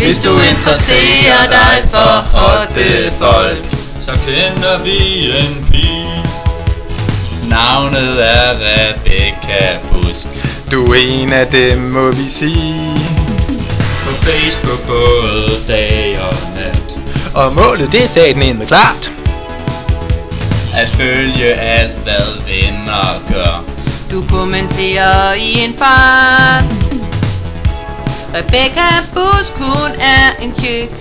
Hvis du interesserer dig for hotte folk, så kender vi en pige. Navnet er Rebecca Busk. Du er en af dem, må vi sige. På Facebook både dag og nat. Og målet, det er satme klart. At følge alt hvad venner gør. Du kommenterer i en fart. Rebecca Busk, hun er en chick.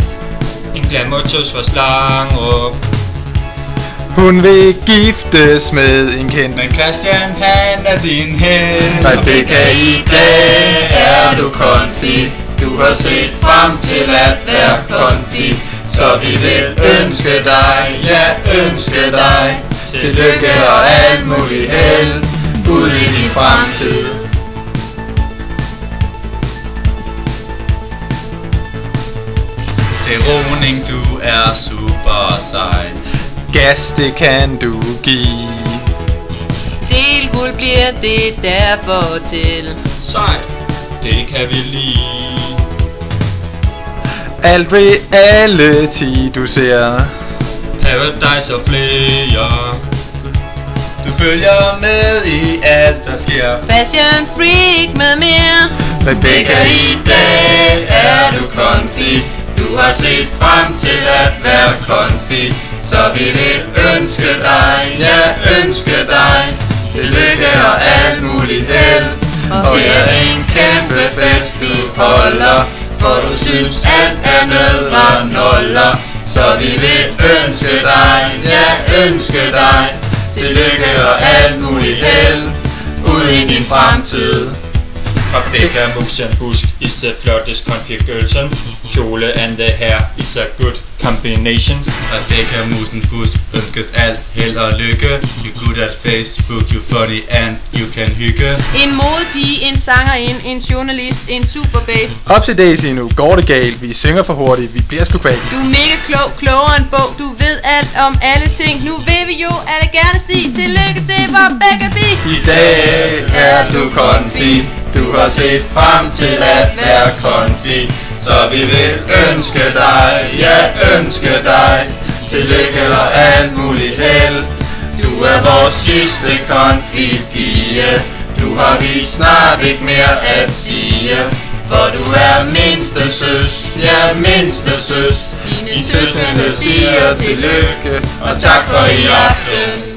En glamourtus for Slangerup. Hun vil giftes med en kendt. Men Christian, han er din helt. Rebecca, i dag er du konfi. Du har set frem til at være konfi. Så vi vil ønske dig, ja ønske dig tillykke og alt muligt held ud i din fremtid. Til roning, du er super sej. Gas, det kan du give. Del guld bliver det derfor til. Sejt, det kan vi lide. Alt reality du ser. Paradise og flere. Du følger med i alt der sker. Fashion freak med mere. Rebecca, i dag er du konfi. Du har set frem til at være konfi. Så vi vil ønske dig, ja ønske dig tillykke og alt muligt held. Og her er en kæmpe fest du holder, for du synes alt andet var noller. Så vi vil ønske dig, ja ønske dig tillykke og alt muligt held ud i din fremtid. Rebecca Musen Busk is the flottest configuration. Kjole and the hair is a good combination. Rebecca Musen Busk ønskes alt held og lykke. You're good at Facebook, you're funny and you can hygge. En modepige, en sangerinde, en journalist, en superbabe. Upsi Daisy, nu går det galt. Vi synger for hurtigt, vi bliver sgu kvalt. Du er mega klog, klogere end bog. Du ved alt om alle ting. Nu vil vi jo alle gerne sige tillykke til Rebecca B. I dag er du konfi. Du har set frem til at være konfi. Så vi vil ønske dig, ja ønske dig tillykke og alt muligt held. Du er vores sidste konfi-pige. Nu har vi snart ikke mere at sige. For du er mindste søs, ja mindste søs. Dine søskende siger tillykke og tak for i aften.